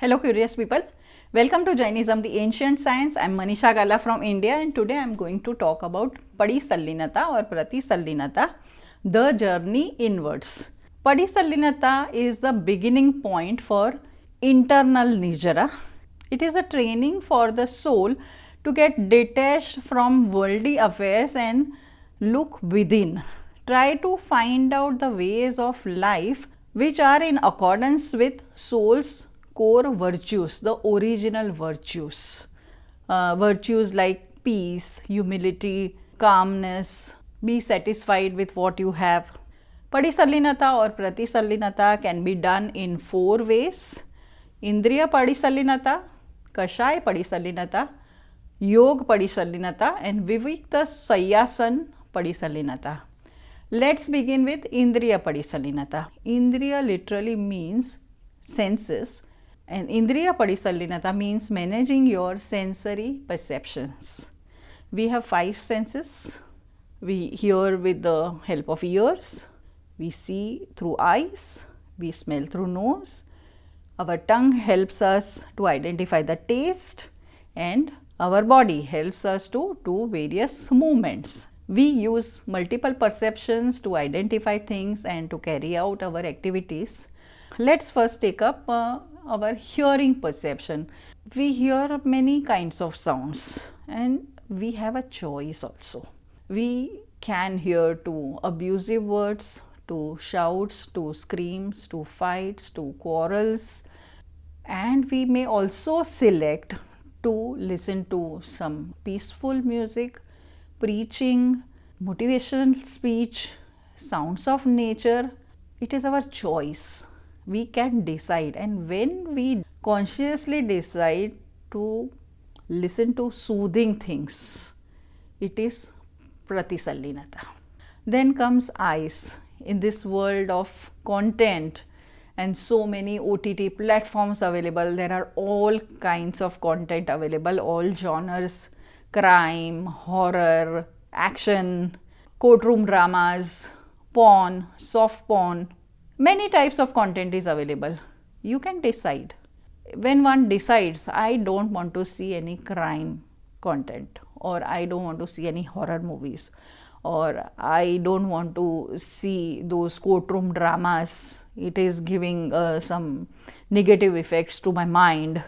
Hello curious people, welcome to Jainism, the ancient science. I am Manisha Gala from India and today I am going to talk about Padisanlinata or Pratisanlinata, the journey inwards. Padisanlinata is the beginning point for internal Nirjara. It is a training for the soul to get detached from worldly affairs and look within. Try to find out the ways of life which are in accordance with soul's core virtues, the original virtues. Virtues like peace, humility, calmness, be satisfied with what you have. Padisanlinata or Pratisanlinata can be done in 4 ways. Indriya Padisanlinata, Kashaya Padisanlinata, Yog Padisanlinata and Vivikta Sayyasan Padisanlinata. Let's begin with Indriya Padisanlinata. Indriya literally means senses and Indriya Padisanlinata means managing your sensory perceptions. We have 5 senses. We hear with the help of ears, we see through eyes, we smell through nose, our tongue helps us to identify the taste and our body helps us to do various movements. We use multiple perceptions to identify things and to carry out our activities. Let's first take up our hearing perception. We hear many kinds of sounds and we have a choice also. We can hear to abusive words, to shouts, to screams, to fights, to quarrels, and we may also select to listen to some peaceful music, preaching, motivational speech, sounds of nature. It is our choice. We can decide, and when we consciously decide to listen to soothing things, it is Pratisanlinata. Then comes eyes. In this world of content and so many OTT platforms available, there are all kinds of content available, all genres, crime, horror, action, courtroom dramas, porn, soft porn. Many types of content is available. You can decide. When one decides, I don't want to see any crime content, or I don't want to see any horror movies, or I don't want to see those courtroom dramas, it is giving some negative effects to my mind,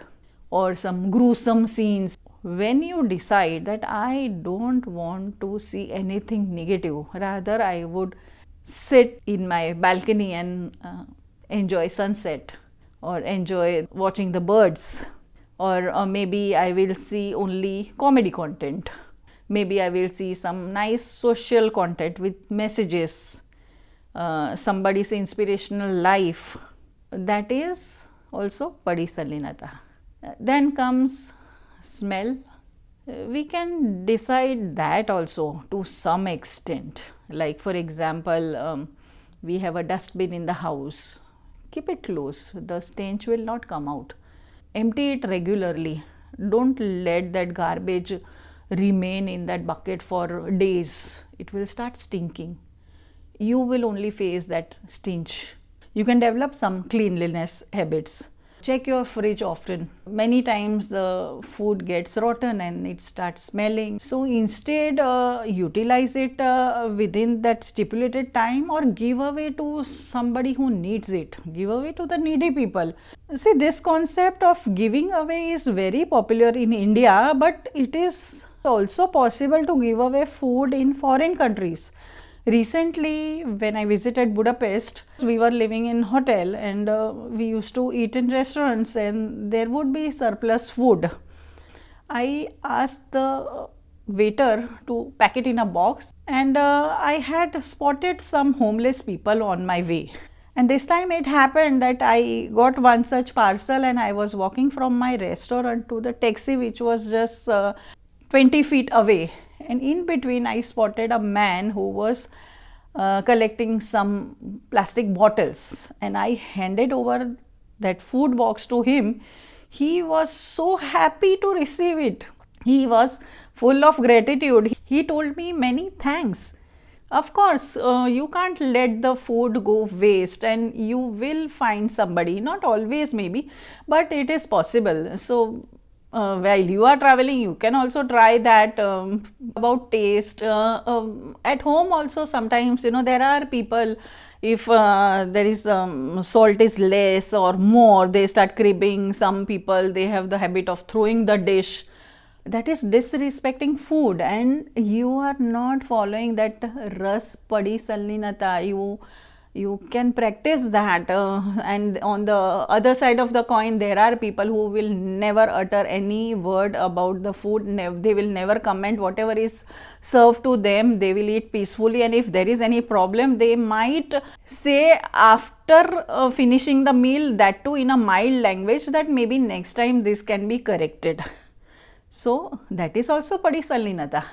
or some gruesome scenes. When you decide that I don't want to see anything negative, rather I would sit in my balcony and enjoy sunset or enjoy watching the birds, or maybe I will see only comedy content. Maybe I will see some nice social content with messages, somebody's inspirational life. That is also Padisanlinata. Then comes smell. We can decide that also to some extent. Like for example, we have a dustbin in the house. Keep it close. The stench will not come out. Empty it regularly. Don't let that garbage remain in that bucket for days. It will start stinking. You will only face that stench. You can develop some cleanliness habits. Check your fridge often. Many times the food gets rotten and it starts smelling. So instead utilize it within that stipulated time or give away to somebody who needs it. Give away to the needy people. See, this concept of giving away is very popular in India, but it is also possible to give away food in foreign countries. Recently, when I visited Budapest, we were living in hotel and we used to eat in restaurants and there would be surplus food. I asked the waiter to pack it in a box and I had spotted some homeless people on my way. And this time it happened that I got one such parcel and I was walking from my restaurant to the taxi which was just 20 feet away. And in between I spotted a man who was collecting some plastic bottles and I handed over that food box to him. He was so happy to receive it. He was full of gratitude. He told me many thanks. Of course, you can't let the food go waste, and you will find somebody, not always maybe, but it is possible. So, while you are traveling, you can also try that. About taste, at home also sometimes, there are people, if there is salt is less or more, they start cribbing. Some people, they have the habit of throwing the dish. That is disrespecting food, and you are not following that ras padisanlinata. You can practice that, and on the other side of the coin, there are people who will never utter any word about the food. They will never comment whatever is served to them. They will eat peacefully, and if there is any problem, they might say after finishing the meal, that too in a mild language, that maybe next time this can be corrected. So, that is also padisanlinata.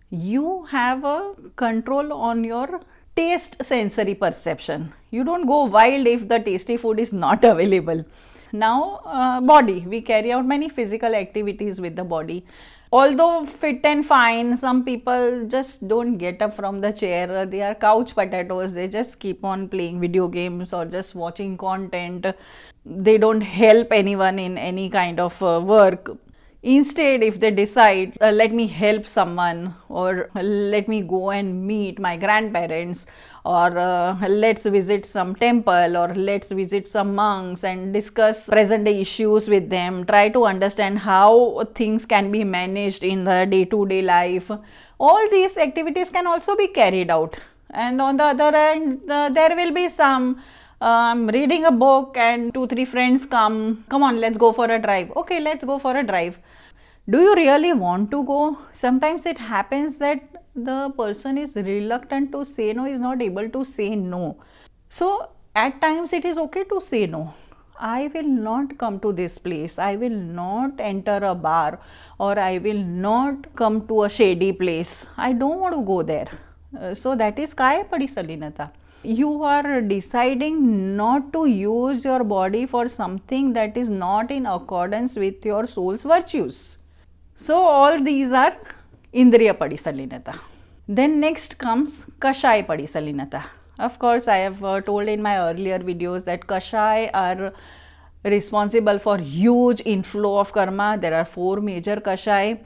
You have a control on your taste sensory perception. You don't go wild if the tasty food is not available. Now, body. We carry out many physical activities with the body. Although fit and fine, some people just don't get up from the chair. They are couch potatoes. They just keep on playing video games or just watching content. They don't help anyone in any kind of work. Instead, if they decide, let me help someone, or let me go and meet my grandparents, or let's visit some temple, or let's visit some monks and discuss present day issues with them, try to understand how things can be managed in the day to day life. All these activities can also be carried out. And on the other hand, there will be some I'm reading a book and 2-3 friends come on, let's go for a drive. Okay, let's go for a drive. Do you really want to go? Sometimes it happens that the person is reluctant to say no, is not able to say no. So at times it is okay to say no. I will not come to this place. I will not enter a bar, or I will not come to a shady place. I don't want to go there. So that is kaya padisanlinata. You are deciding not to use your body for something that is not in accordance with your soul's virtues. So all these are indriya padisanlinata. Then next comes kashaya padisanlinata. Of course, I have told in my earlier videos that kashaya are responsible for huge inflow of karma. There are 4 major kashaya: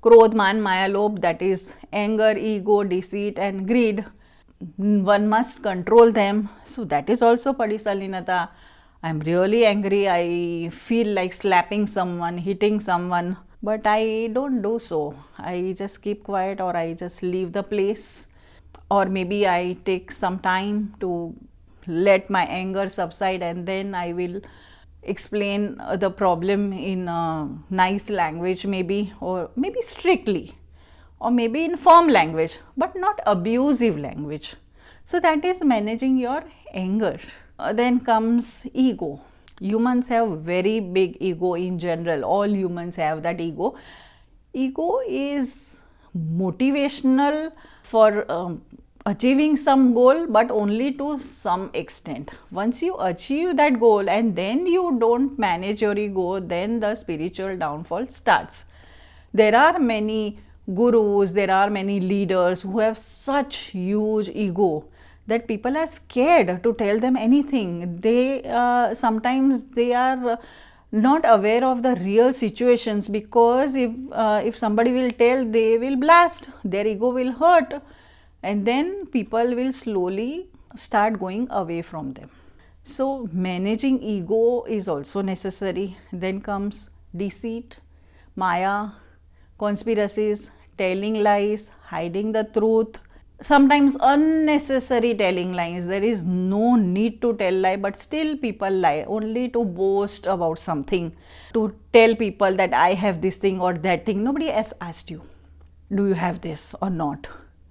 krodh, man, maya, lobh, that is anger, ego, deceit and greed. One must control them. So that is also padisanlinata. I am really angry. I feel like slapping someone, hitting someone, but I don't do so. I just keep quiet, or I just leave the place, or maybe I take some time to let my anger subside, and then I will explain the problem in a nice language, maybe, or maybe strictly, or maybe in firm language, but not abusive language. So that is managing your anger. Then comes ego. Humans have very big ego in general. All humans have that ego. Ego is motivational for achieving some goal, but only to some extent. Once you achieve that goal and then you don't manage your ego, then the spiritual downfall starts. There are many gurus, there are many leaders who have such huge ego that people are scared to tell them anything. They sometimes they are not aware of the real situations, because if somebody will tell, they will blast, their ego will hurt, and then people will slowly start going away from them. So managing ego is also necessary. Then comes deceit, maya, conspiracies, telling lies, hiding the truth, sometimes unnecessary telling lies. There is no need to tell lie, but still people lie only to boast about something, to tell people that I have this thing or that thing. Nobody has asked you, do you have this or not?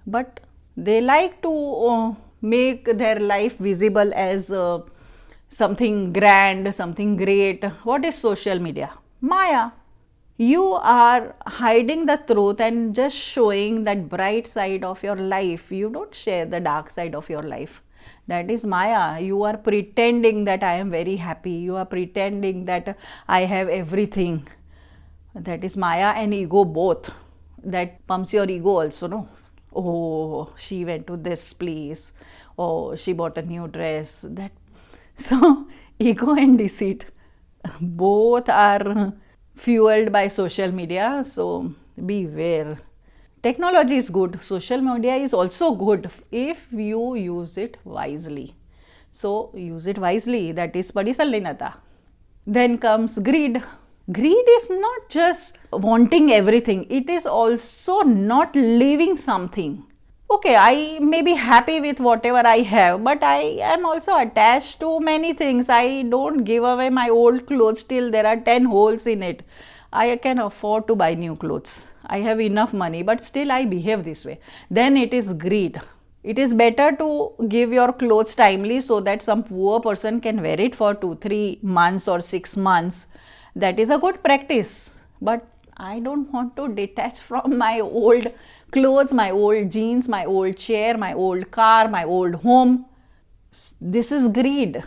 But they like to make their life visible as something grand, something great. What is social media? Maya. You are hiding the truth and just showing that bright side of your life. You don't share the dark side of your life. That is maya. You are pretending that I am very happy. You are pretending that I have everything. That is maya and ego both. That pumps your ego also, no? Oh, she went to this place. Oh, she bought a new dress. That so ego and deceit both are fueled by social media. So beware. Technology is good. Social media is also good if you use it wisely. So use it wisely. That is padisanlinata. Then comes greed. Greed is not just wanting everything, it is also not leaving something. Okay, I may be happy with whatever I have, but I am also attached to many things. I don't give away my old clothes till there are 10 holes in it. I can afford to buy new clothes. I have enough money, but still I behave this way. Then it is greed. It is better to give your clothes timely so that some poor person can wear it for 2 3 months or 6 months. That is a good practice. But I don't want to detach from my old clothes, my old jeans, my old chair, my old car, my old home. This is greed.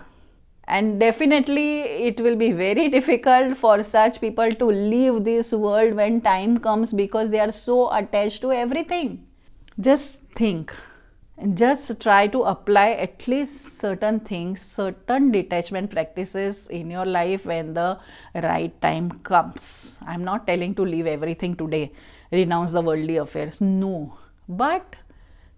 And definitely it will be very difficult for such people to leave this world when time comes because they are so attached to everything. Just think and just try to apply at least certain things, certain detachment practices in your life when the right time comes. I'm not telling to leave everything today, renounce the worldly affairs. No. But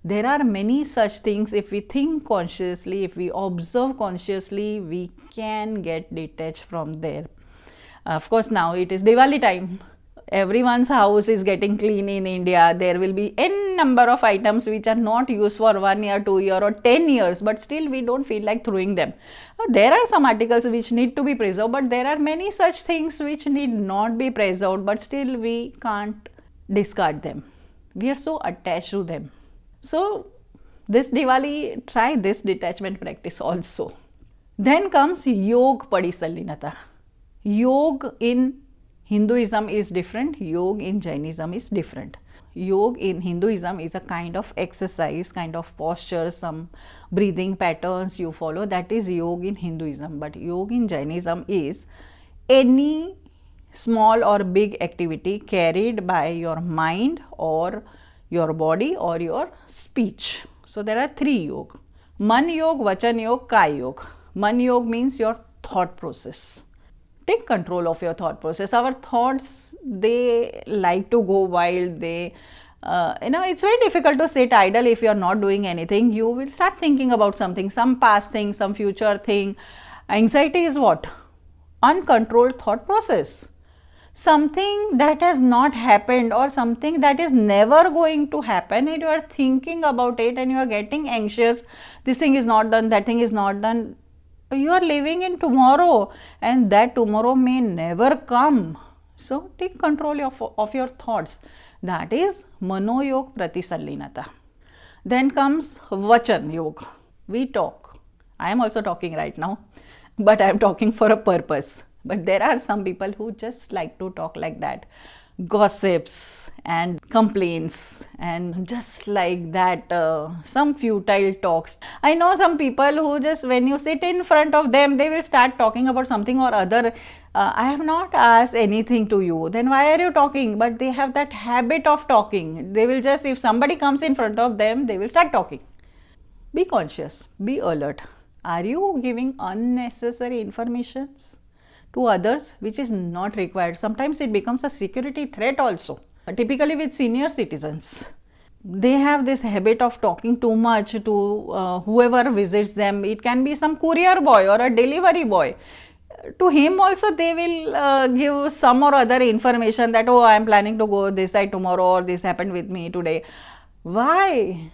there are many such things. If we think consciously, if we observe consciously, we can get detached from there. Of course, now it is Diwali time. Everyone's house is getting clean in India. There will be n number of items which are not used for 1 year, 2 year or 10 years, but still we don't feel like throwing them. There are some articles which need to be preserved, but there are many such things which need not be preserved, but still we can't discard them. We are so attached to them. So this Diwali, try this detachment practice also. Then comes Yog Padisanlinata. Yog in Hinduism is different, Yoga in Jainism is different. Yoga in Hinduism is a kind of exercise, kind of posture, some breathing patterns you follow. That is yoga in Hinduism. But yoga in Jainism is any small or big activity carried by your mind or your body or your speech. So there are 3 yoga. Man yoga, vachan yoga, kaya yoga. Man yoga means your thought process. Take control of your thought process. Our thoughts, they like to go wild. They it's very difficult to sit idle if you are not doing anything. You will start thinking about something, some past thing, some future thing. Anxiety is what? Uncontrolled thought process. Something that has not happened or something that is never going to happen, and you are thinking about it and you are getting anxious. This thing is not done, that thing is not done. You are living in tomorrow and that tomorrow may never come. So take control of your thoughts. That is Mano Yoga Pratisanlinata. Then comes Vachan Yoga. We talk. I am also talking right now, but I am talking for a purpose. But there are some people who just like to talk like that. Gossips and complaints and just like that, some futile talks. I know some people who just, when you sit in front of them, they will start talking about something or other. I have not asked anything to you, then why are you talking? But they have that habit of talking. They will just, if somebody comes in front of them, they will start talking. Be conscious, be alert. Are you giving unnecessary informations to others which is not required? Sometimes it becomes a security threat also. Typically with senior citizens, they have this habit of talking too much to whoever visits them. It can be some courier boy or a delivery boy. To him also they will give some or other information that, oh, I am planning to go this side tomorrow, or this happened with me today. Why?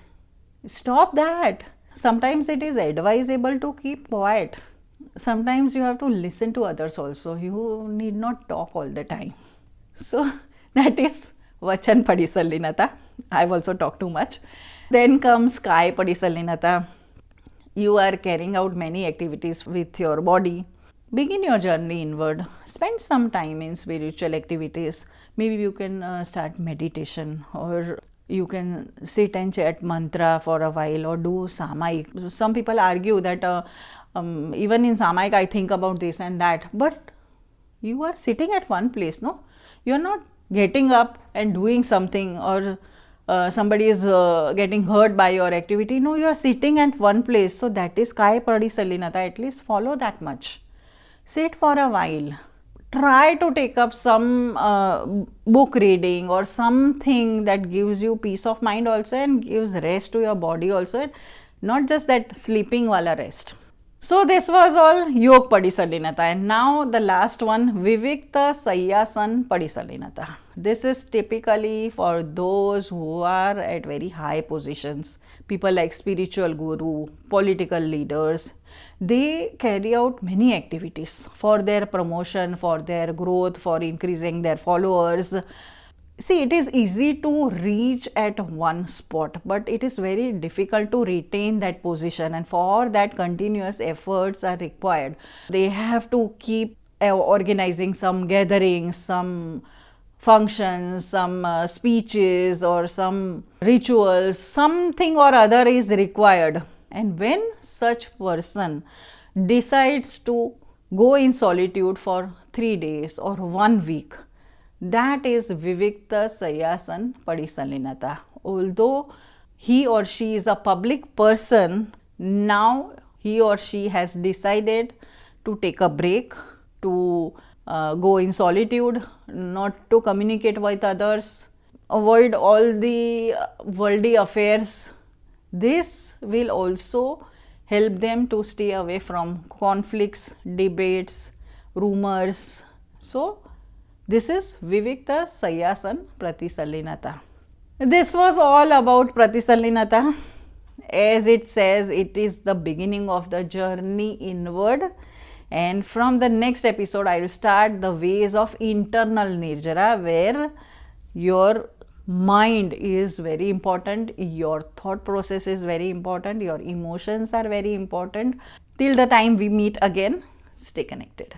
Stop that. Sometimes it is advisable to keep quiet. Sometimes you have to listen to others also. You need not talk all the time. So that is Vachan Padisanlinata. I've also talked too much. Then comes Kaya Padisanlinata. You are carrying out many activities with your body. Begin your journey inward. Spend some time in spiritual activities. Maybe you can start meditation, or you can sit and chant mantra for a while, or do samayik. Some people argue that even in samayik I think about this and that, but you are sitting at one place, no? You are not getting up and doing something, or somebody is getting hurt by your activity. No, you are sitting at one place. So that is Kai Padisanlinata. At least follow that much. Sit for a while. Try to take up some book reading or something that gives you peace of mind also and gives rest to your body also, and not just that sleeping wala rest. So this was all Yog Padisanlinata, and now the last one, Vivikta Sayyasan Padisanlinata. This is typically for those who are at very high positions, people like spiritual guru, political leaders. They carry out many activities for their promotion, for their growth, for increasing their followers. See, it is easy to reach at one spot, but it is very difficult to retain that position, and for that continuous efforts are required. They have to keep organizing some gatherings, some functions, some speeches or some rituals, something or other is required. And when such person decides to go in solitude for 3 days or 1 week, that is Vivikta Sayyasan Padisanlinata. Although he or she is a public person, now he or she has decided to take a break, to go in solitude, not to communicate with others, avoid all the worldly affairs. This will also help them to stay away from conflicts, debates, rumors. So, this is Vivikta Sayyasan Pratisanlinata. This was all about Pratisanlinata. As it says, it is the beginning of the journey inward. And from the next episode, I will start the ways of internal Nirjara, where your mind is very important, your thought process is very important, your emotions are very important. Till the time we meet again, stay connected.